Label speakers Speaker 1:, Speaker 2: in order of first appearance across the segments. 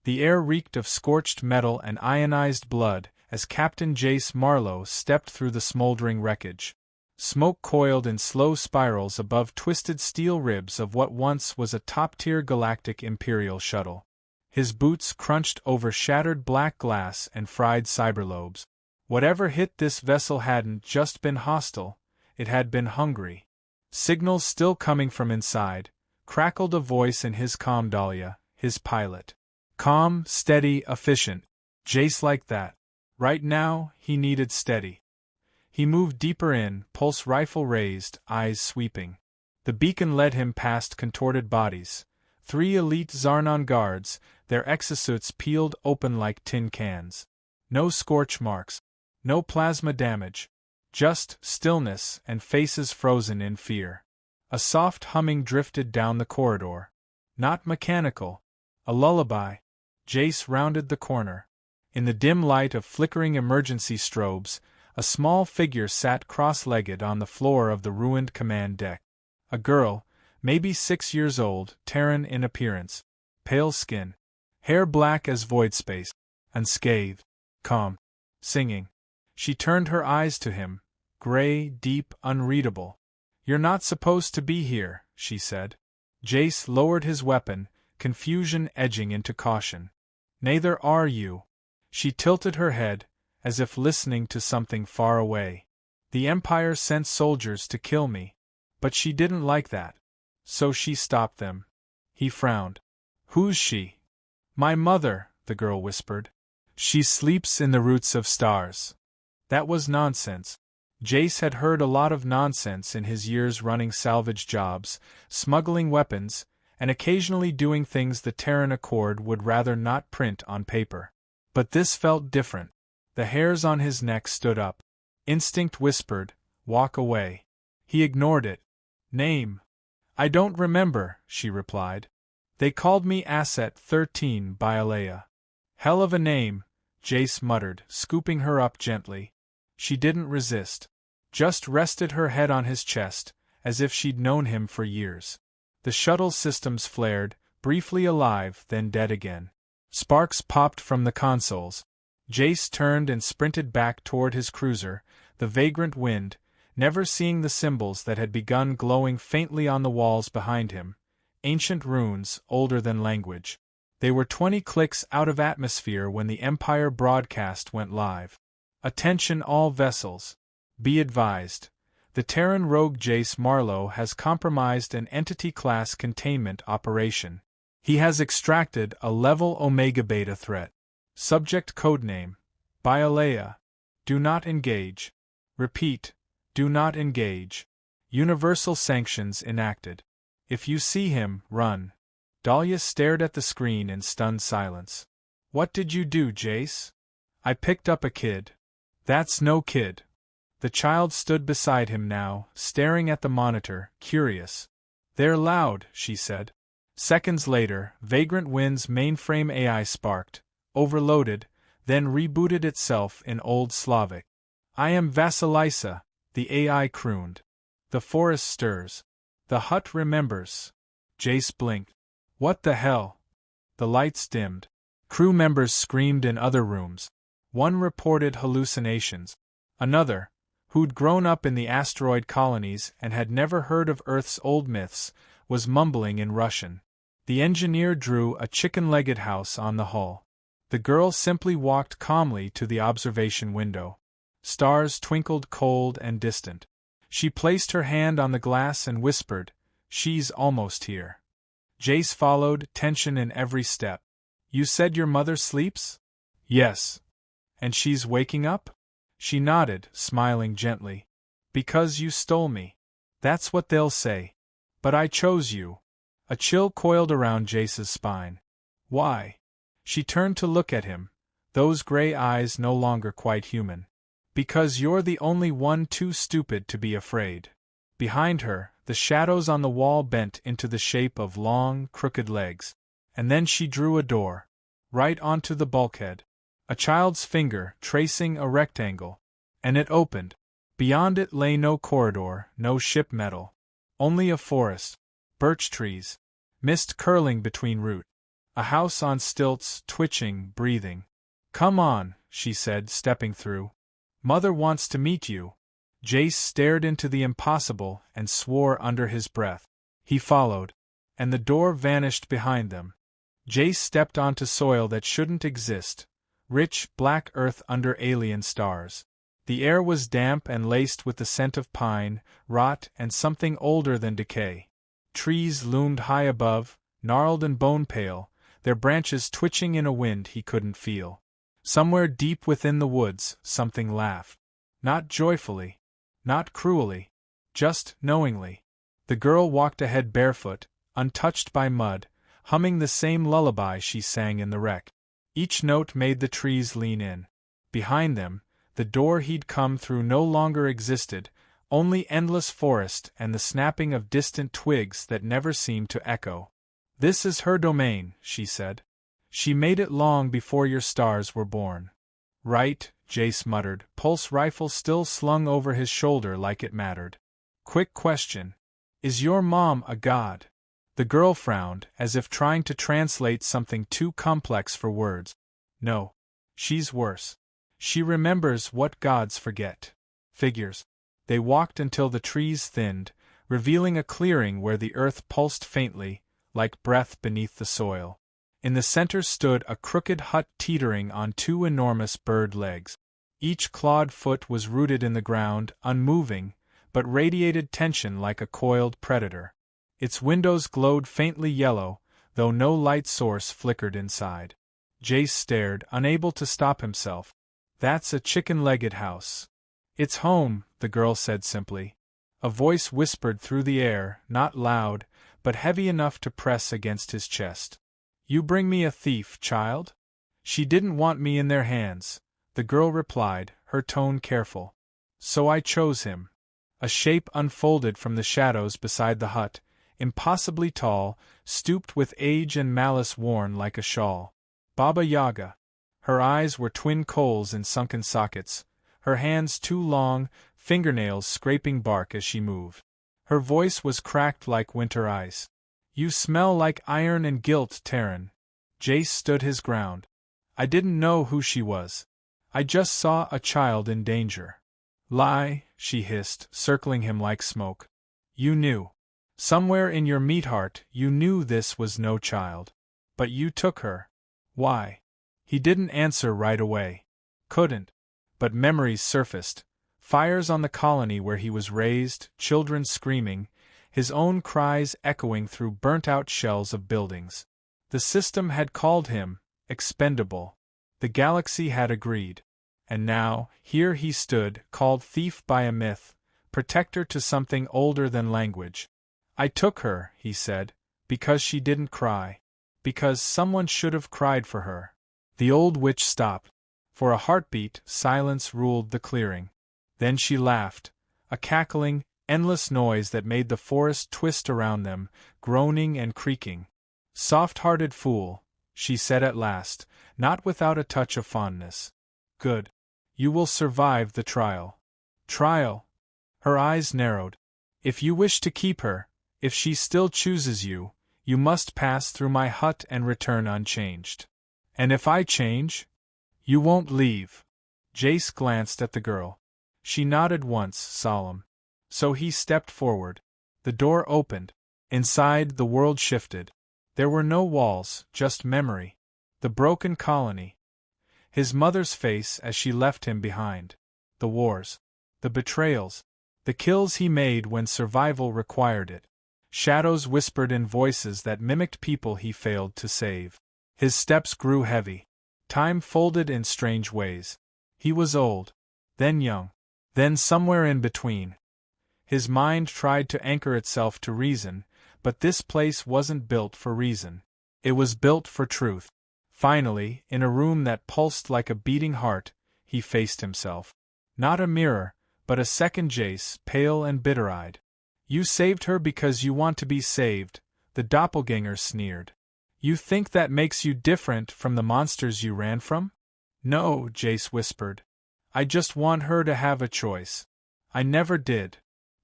Speaker 1: The air reeked of scorched metal and ionized blood as Captain Jace Marlowe stepped through the smoldering wreckage. Smoke coiled in slow spirals above twisted steel ribs of what once was a top-tier galactic Imperial shuttle. His boots crunched over shattered black glass and fried cyberlobes. Whatever hit this vessel hadn't just been hostile, it had been hungry. Signals still coming from inside, crackled a voice in his comm. Dahlia, his pilot. Calm, steady, efficient. Jace liked that. Right now, he needed steady. He moved deeper in, pulse rifle raised, eyes sweeping. The beacon led him past contorted bodies. 3 elite Zarnon guards, their exosuits peeled open like tin cans. No scorch marks. No plasma damage. Just stillness and faces frozen in fear. A soft humming drifted down the corridor. Not mechanical. A lullaby. Jace rounded the corner. In the dim light of flickering emergency strobes, a small figure sat cross-legged on the floor of the ruined command deck. A girl, maybe 6 years old, Terran in appearance. Pale skin. Hair black as void space. Unscathed. Calm. Singing. She turned her eyes to him. Gray, deep, unreadable. "You're not supposed to be here," she said. Jace lowered his weapon, confusion edging into caution. "Neither are you." She tilted her head, as if listening to something far away. "The Empire sent soldiers to kill me. But she didn't like that. So she stopped them." He frowned. "Who's she?" "My mother," the girl whispered. "She sleeps in the roots of stars." That was nonsense. Jace had heard a lot of nonsense in his years running salvage jobs, smuggling weapons, and occasionally doing things the Terran Accord would rather not print on paper. But this felt different. The hairs on his neck stood up. Instinct whispered, "Walk away." He ignored it. "Name?" "I don't remember," she replied. "They called me Asset 13 by Alea." "Hell of a name," Jace muttered, scooping her up gently. She didn't resist. Just rested her head on his chest, as if she'd known him for years. The shuttle systems flared, briefly alive, then dead again. Sparks popped from the consoles. Jace turned and sprinted back toward his cruiser, the vagrant wind, never seeing the symbols that had begun glowing faintly on the walls behind him. Ancient runes, older than language. They were 20 clicks out of atmosphere when the Empire broadcast went live. "Attention all vessels. Be advised. The Terran rogue Jace Marlowe has compromised an entity-class containment operation. He has extracted a level Omega-Beta threat. Subject codename: Bialea. Do not engage. Repeat, do not engage. Universal sanctions enacted. If you see him, run." Dahlia stared at the screen in stunned silence. "What did you do, Jace?" "I picked up a kid." "That's no kid." The child stood beside him now, staring at the monitor, curious. "They're loud," she said. Seconds later, Vagrant Wind's mainframe AI sparked, overloaded, then rebooted itself in Old Slavic. "I am Vasilisa," the AI crooned. "The forest stirs. The hut remembers." Jace blinked. "What the hell?" The lights dimmed. Crew members screamed in other rooms. One reported hallucinations. Another, who'd grown up in the asteroid colonies and had never heard of Earth's old myths, was mumbling in Russian. The engineer drew a chicken-legged house on the hull. The girl simply walked calmly to the observation window. Stars twinkled cold and distant. She placed her hand on the glass and whispered, "She's almost here." Jace followed, tension in every step. "You said your mother sleeps?" "Yes." "And she's waking up?" She nodded, smiling gently. "Because you stole me. That's what they'll say. But I chose you." A chill coiled around Jace's spine. "Why?" She turned to look at him, those gray eyes no longer quite human. "Because you're the only one too stupid to be afraid." Behind her, the shadows on the wall bent into the shape of long, crooked legs. And then she drew a door. Right onto the bulkhead. A child's finger tracing a rectangle. And it opened. Beyond it lay no corridor, no ship metal. Only a forest. Birch trees. Mist curling between root. A house on stilts, twitching, breathing. "Come on," she said, stepping through. "Mother wants to meet you." Jace stared into the impossible and swore under his breath. He followed, and the door vanished behind them. Jace stepped onto soil that shouldn't exist, rich, black earth under alien stars. The air was damp and laced with the scent of pine, rot, and something older than decay. Trees loomed high above, gnarled and bone-pale, their branches twitching in a wind he couldn't feel. Somewhere deep within the woods, something laughed. Not joyfully, not cruelly, just knowingly. The girl walked ahead barefoot, untouched by mud, humming the same lullaby she sang in the wreck. Each note made the trees lean in. Behind them, the door he'd come through no longer existed, only endless forest and the snapping of distant twigs that never seemed to echo. "This is her domain," she said. "She made it long before your stars were born." "Right," Jace muttered, pulse rifle still slung over his shoulder like it mattered. "Quick question. Is your mom a god?" The girl frowned, as if trying to translate something too complex for words. "No. She's worse. She remembers what gods forget. Figures." They walked until the trees thinned, revealing a clearing where the earth pulsed faintly, like breath beneath the soil. In the center stood a crooked hut teetering on two enormous bird legs. Each clawed foot was rooted in the ground, unmoving, but radiated tension like a coiled predator. Its windows glowed faintly yellow, though no light source flickered inside. Jace stared, unable to stop himself. "That's a chicken-legged house." "It's home," the girl said simply. A voice whispered through the air, not loud, but heavy enough to press against his chest. "You bring me a thief, child?" "She didn't want me in their hands," the girl replied, her tone careful. "So I chose him." A shape unfolded from the shadows beside the hut, impossibly tall, stooped with age and malice worn like a shawl. Baba Yaga. Her eyes were twin coals in sunken sockets, her hands too long, fingernails scraping bark as she moved. Her voice was cracked like winter ice. "You smell like iron and guilt, Terran." Jace stood his ground. "I didn't know who she was. I just saw a child in danger." "Lie," she hissed, circling him like smoke. "You knew. Somewhere in your meat-heart you knew this was no child. But you took her. Why?" He didn't answer right away. Couldn't. But memories surfaced. Fires on the colony where he was raised, children screaming, his own cries echoing through burnt-out shells of buildings. The system had called him expendable. The galaxy had agreed. And now, here he stood, called thief by a myth, protector to something older than language. "I took her," he said, "because she didn't cry. Because someone should have cried for her." The old witch stopped. For a heartbeat, silence ruled the clearing. Then she laughed, a cackling, endless noise that made the forest twist around them, groaning and creaking. "Soft-hearted fool," she said at last, not without a touch of fondness. "Good. You will survive the trial." "Trial?" Her eyes narrowed. "If you wish to keep her, if she still chooses you, you must pass through my hut and return unchanged." "And if I change?" "You won't leave." Jace glanced at the girl. She nodded once, solemn. So he stepped forward. The door opened. Inside, the world shifted. There were no walls, just memory. The broken colony. His mother's face as she left him behind. The wars. The betrayals. The kills he made when survival required it. Shadows whispered in voices that mimicked people he failed to save. His steps grew heavy. Time folded in strange ways. He was old. Then young. Then somewhere in between. His mind tried to anchor itself to reason, but this place wasn't built for reason. It was built for truth. Finally, in a room that pulsed like a beating heart, he faced himself. Not a mirror, but a second Jace, pale and bitter-eyed. "You saved her because you want to be saved," the doppelganger sneered. "You think that makes you different from the monsters you ran from?" "No," Jace whispered. "I just want her to have a choice. I never did."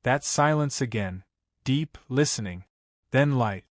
Speaker 1: That silence again, deep, listening. Then light.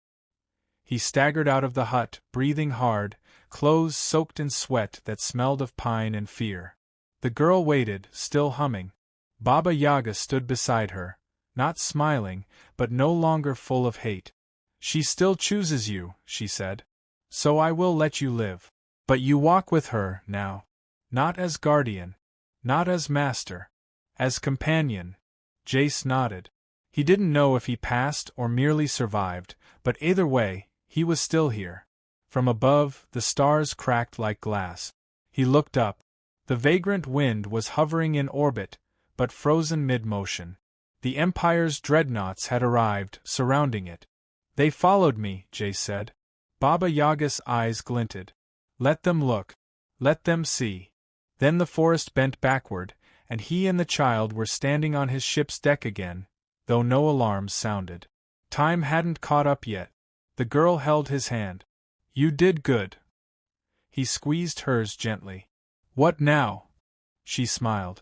Speaker 1: He staggered out of the hut, breathing hard, clothes soaked in sweat that smelled of pine and fear. The girl waited, still humming. Baba Yaga stood beside her, not smiling, but no longer full of hate. She still chooses you, she said. So I will let you live. But you walk with her, now. Not as guardian. Not as master. As companion. Jace nodded. He didn't know if he passed or merely survived, but either way, he was still here. From above, the stars cracked like glass. He looked up. The vagrant wind was hovering in orbit, but frozen mid-motion. The Empire's dreadnoughts had arrived, surrounding it. They followed me, Jace said. Baba Yaga's eyes glinted. Let them look. Let them see. Then the forest bent backward, and he and the child were standing on his ship's deck again, though no alarms sounded. Time hadn't caught up yet. The girl held his hand. You did good. He squeezed hers gently. What now? She smiled.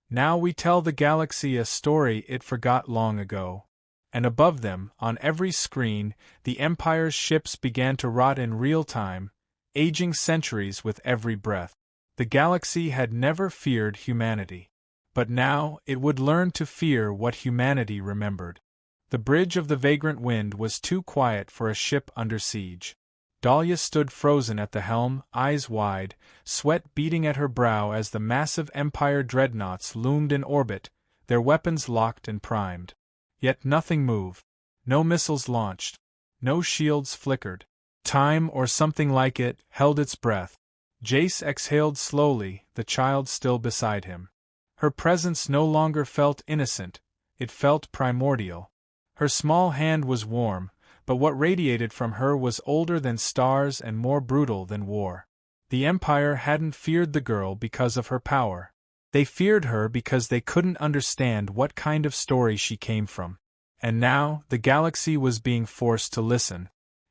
Speaker 1: Now we tell the galaxy a story it forgot long ago. And above them, on every screen, the Empire's ships began to rot in real time, aging centuries with every breath. The galaxy had never feared humanity. But now it would learn to fear what humanity remembered. The bridge of the vagrant wind was too quiet for a ship under siege. Dahlia stood frozen at the helm, eyes wide, sweat beating at her brow as the massive Empire dreadnoughts loomed in orbit, their weapons locked and primed. Yet nothing moved. No missiles launched. No shields flickered. Time, or something like it, held its breath. Jace exhaled slowly, the child still beside him. Her presence no longer felt innocent, it felt primordial. Her small hand was warm, but what radiated from her was older than stars and more brutal than war. The Empire hadn't feared the girl because of her power. They feared her because they couldn't understand what kind of story she came from. And now, the galaxy was being forced to listen.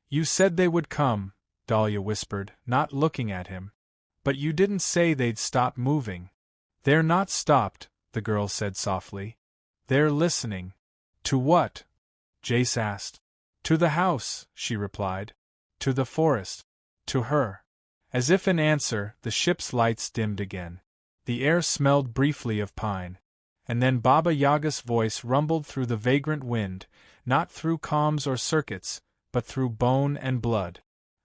Speaker 1: You said they would come, Dahlia whispered, not looking at him. But you didn't say they'd stop moving. They're not stopped, the girl said softly. They're listening. To what? Jace asked. To the house, she replied. To the forest. To her. As if in answer, the ship's lights dimmed again. The air smelled briefly of pine. And then Baba Yaga's voice rumbled through the vagrant wind, not through comms or circuits, but through bone and blood.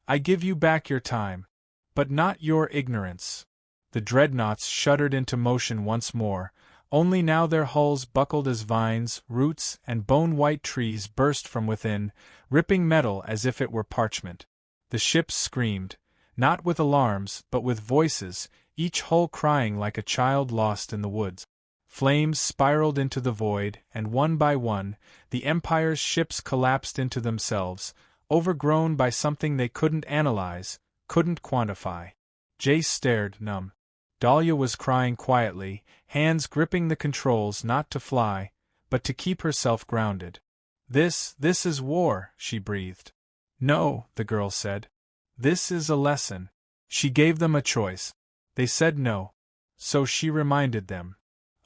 Speaker 1: I give you back your time. But not your ignorance. The dreadnoughts shuddered into motion once more, only now their hulls buckled as vines, roots, and bone-white trees burst from within, ripping metal as if it were parchment. The ships screamed, not with alarms, but with voices, each hull crying like a child lost in the woods. Flames spiraled into the void, and one by one, the Empire's ships collapsed into themselves, overgrown by something they couldn't analyze, couldn't quantify. Jace stared, numb. Dahlia was crying quietly, hands gripping the controls not to fly, but to keep herself grounded. This is war, she breathed. No, the girl said. This is a lesson. She gave them a choice. They said no. So she reminded them.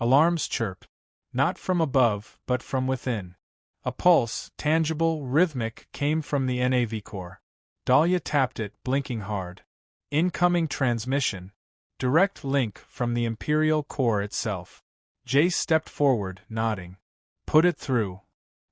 Speaker 1: Alarms chirped. Not from above, but from within. A pulse, tangible, rhythmic, came from the NAV core. Dahlia tapped it, blinking hard. Incoming transmission. Direct link from the Imperial core itself. Jace stepped forward, nodding. Put it through.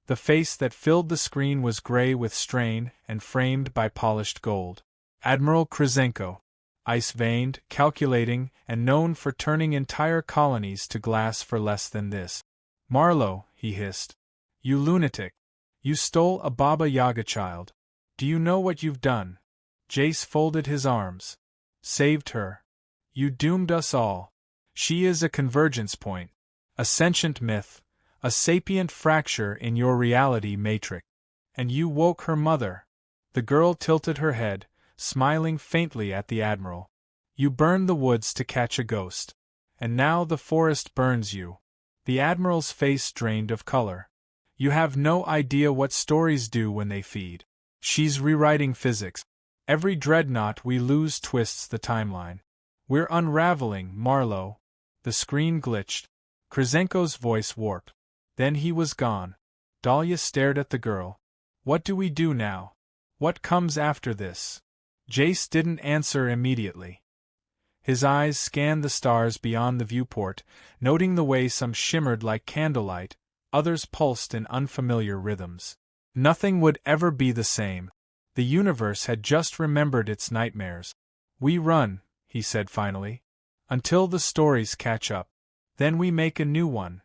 Speaker 1: The face that filled the screen was gray with strain and framed by polished gold. Admiral Krizenko. Ice-veined, calculating, and known for turning entire colonies to glass for less than this. Marlowe, he hissed. You lunatic. You stole a Baba Yaga child. Do you know what you've done? Jace folded his arms. Saved her. You doomed us all. She is a convergence point. A sentient myth. A sapient fracture in your reality matrix. And you woke her mother. The girl tilted her head, smiling faintly at the Admiral. You burned the woods to catch a ghost. And now the forest burns you. The Admiral's face drained of color. You have no idea what stories do when they feed. She's rewriting physics. Every dreadnought we lose twists the timeline. We're unraveling, Marlowe. The screen glitched. Krizenko's voice warped. Then he was gone. Dahlia stared at the girl. What do we do now? What comes after this? Jace didn't answer immediately. His eyes scanned the stars beyond the viewport, noting the way some shimmered like candlelight, others pulsed in unfamiliar rhythms. Nothing would ever be the same. The universe had just remembered its nightmares. We run, he said finally, until the stories catch up. Then we make a new one.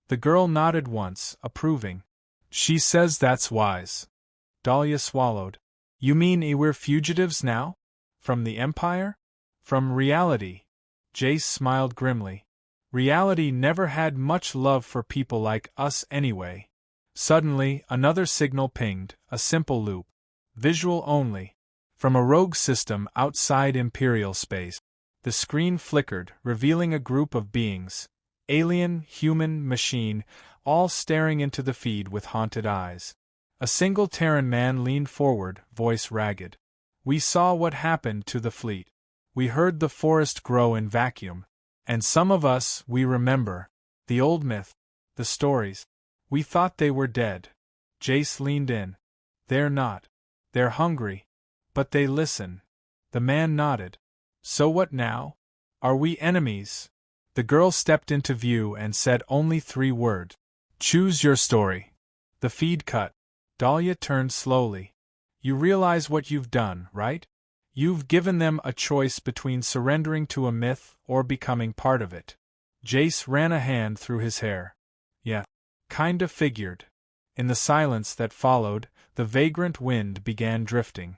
Speaker 1: The girl nodded once, approving. She says that's wise. Dahlia swallowed. You mean we're fugitives now? From the Empire? From reality? Jace smiled grimly. Reality never had much love for people like us anyway. Suddenly, another signal pinged, a simple loop. Visual only. From a rogue system outside Imperial space. The screen flickered, revealing a group of beings. Alien, human, machine, all staring into the feed with haunted eyes. A single Terran man leaned forward, voice ragged. We saw what happened to the fleet. We heard the forest grow in vacuum. And some of us, we remember. The old myth. The stories. We thought they were dead. Jace leaned in. They're not. They're hungry. But they listen. The man nodded. So what now? Are we enemies? The girl stepped into view and said only 3 words. Choose your story. The feed cut. Dahlia turned slowly. You realize what you've done, right? You've given them a choice between surrendering to a myth or becoming part of it. Jace ran a hand through his hair. Yeah. Kinda figured. In the silence that followed, the vagrant wind began drifting.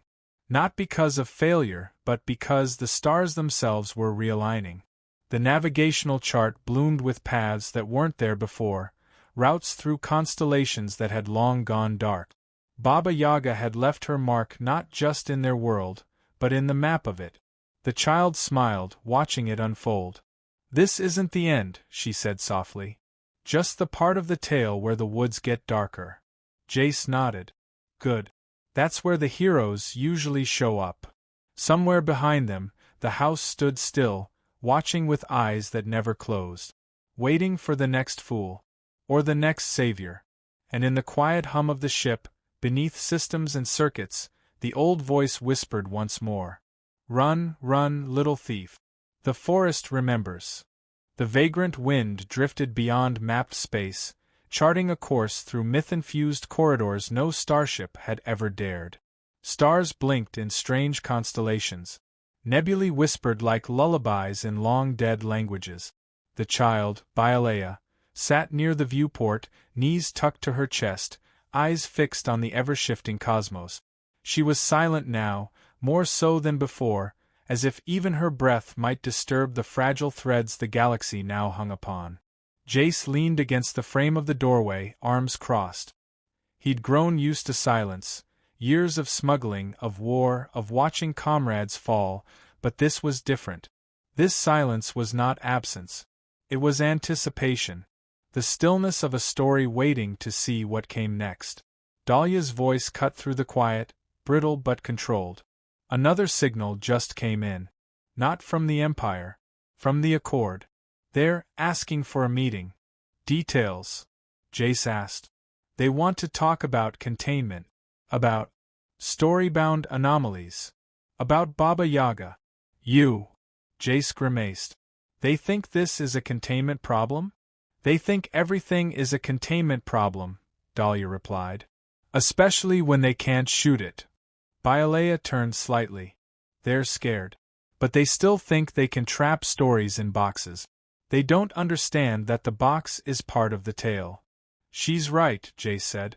Speaker 1: Not because of failure, but because the stars themselves were realigning. The navigational chart bloomed with paths that weren't there before, routes through constellations that had long gone dark. Baba Yaga had left her mark not just in their world, but in the map of it. The child smiled, watching it unfold. This isn't the end, she said softly. Just the part of the tale where the woods get darker. Jace nodded. Good. That's where the heroes usually show up. Somewhere behind them, the house stood still, watching with eyes that never closed. Waiting for the next fool. Or the next savior. And in the quiet hum of the ship, beneath systems and circuits, the old voice whispered once more. Run, run, little thief. The forest remembers. The vagrant wind drifted beyond mapped space, charting a course through myth-infused corridors no starship had ever dared. Stars blinked in strange constellations. Nebulae whispered like lullabies in long-dead languages. The child, Bialea, sat near the viewport, knees tucked to her chest, eyes fixed on the ever-shifting cosmos. She was silent now, more so than before, as if even her breath might disturb the fragile threads the galaxy now hung upon. Jace leaned against the frame of the doorway, arms crossed. He'd grown used to silence, years of smuggling, of war, of watching comrades fall, but this was different. This silence was not absence. It was anticipation. The stillness of a story waiting to see what came next. Dahlia's voice cut through the quiet, brittle but controlled. Another signal just came in. Not from the Empire. From the Accord. They're asking for a meeting. Details? Jace asked. They want to talk about containment. About story-bound anomalies. About Baba Yaga. You. Jace grimaced. They think this is a containment problem? They think everything is a containment problem, Dahlia replied. Especially when they can't shoot it. Bialea turned slightly. They're scared. But they still think they can trap stories in boxes. They don't understand that the box is part of the tale. She's right, Jace said.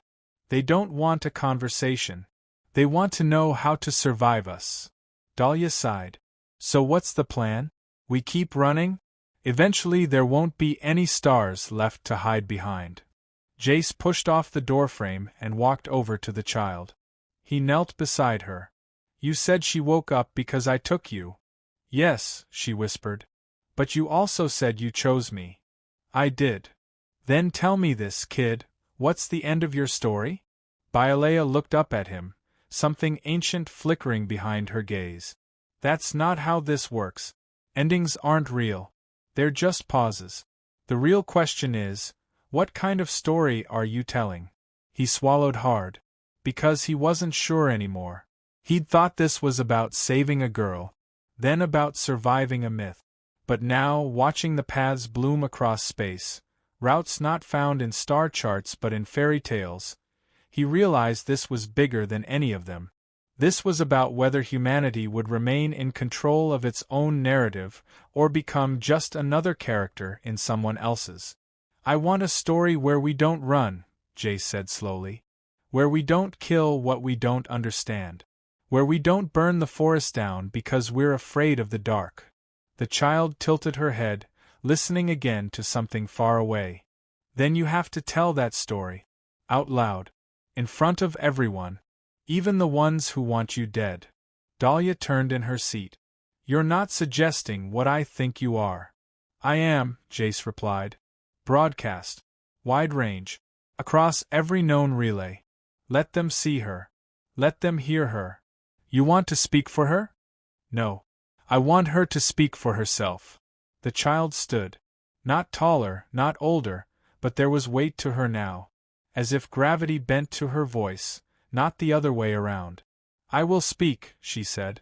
Speaker 1: They don't want a conversation. They want to know how to survive us. Dahlia sighed. So what's the plan? We keep running? Eventually there won't be any stars left to hide behind. Jace pushed off the doorframe and walked over to the child. He knelt beside her. You said she woke up because I took you. Yes, she whispered. But you also said you chose me. I did. Then tell me this, kid, what's the end of your story? Bialea looked up at him, something ancient flickering behind her gaze. That's not how this works. Endings aren't real. They're just pauses. The real question is, what kind of story are you telling? He swallowed hard. Because he wasn't sure anymore. He'd thought this was about saving a girl, then about surviving a myth. But now, watching the paths bloom across space, routes not found in star charts but in fairy tales, he realized this was bigger than any of them. This was about whether humanity would remain in control of its own narrative or become just another character in someone else's. I want a story where we don't run, Jace said slowly. Where we don't kill what we don't understand. Where we don't burn the forest down because we're afraid of the dark. The child tilted her head, listening again to something far away. Then you have to tell that story. Out loud. In front of everyone. Even the ones who want you dead. Dahlia turned in her seat. You're not suggesting what I think you are. I am, Jace replied. Broadcast. Wide range. Across every known relay. Let them see her. Let them hear her. You want to speak for her? No. I want her to speak for herself. The child stood. Not taller, not older, but there was weight to her now. As if gravity bent to her voice, not the other way around. I will speak, she said.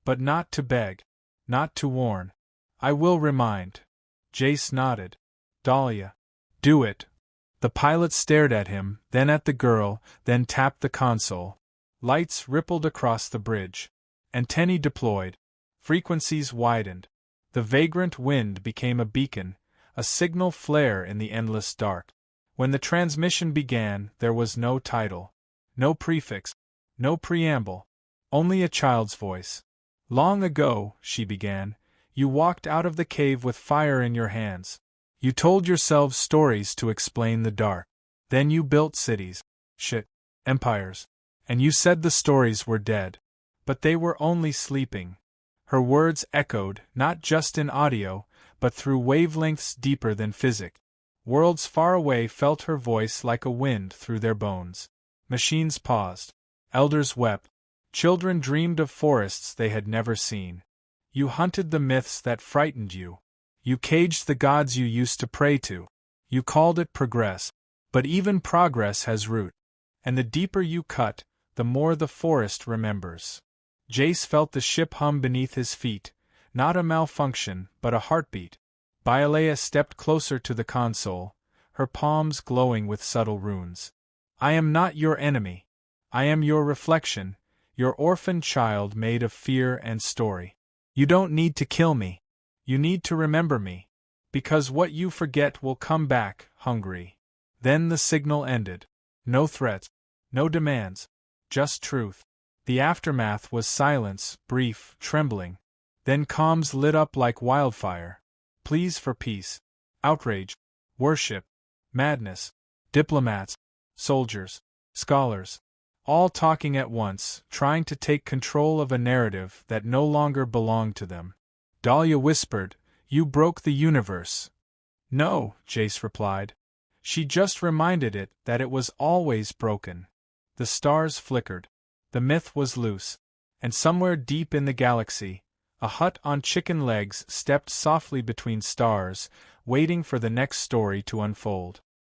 Speaker 1: But not to beg. Not to warn. I will remind. Jace nodded. Dahlia. Do it. The pilot stared at him, then at the girl, then tapped the console. Lights rippled across the bridge. Antennae deployed. Frequencies widened. The vagrant wind became a beacon, a signal flare in the endless dark. When the transmission began, there was no title. No prefix. No preamble. Only a child's voice. Long ago, she began, you walked out of the cave with fire in your hands. You told yourselves stories to explain the dark. Then you built cities. Empires. And you said the stories were dead. But they were only sleeping. Her words echoed, not just in audio, but through wavelengths deeper than physics. Worlds far away felt her voice like a wind through their bones. Machines paused. Elders wept. Children dreamed of forests they had never seen. You hunted the myths that frightened you. You caged the gods you used to pray to. You called it progress. But even progress has root. And the deeper you cut, the more the forest remembers. Jace felt the ship hum beneath his feet, not a malfunction, but a heartbeat. Bialea stepped closer to the console, her palms glowing with subtle runes. I am not your enemy. I am your reflection, your orphan child made of fear and story. You don't need to kill me. You need to remember me. Because what you forget will come back, hungry. Then the signal ended. No threats. No demands. Just truth. The aftermath was silence, brief, trembling. Then comms lit up like wildfire. Pleas for peace. Outrage. Worship. Madness. Diplomats. Soldiers. Scholars. All talking at once, trying to take control of a narrative that no longer belonged to them. Dahlia whispered, You broke the universe. No, Jace replied. She just reminded it that it was always broken. The stars flickered. The myth was loose. And somewhere deep in the galaxy, a hut on chicken legs stepped softly between stars, waiting for the next story to unfold.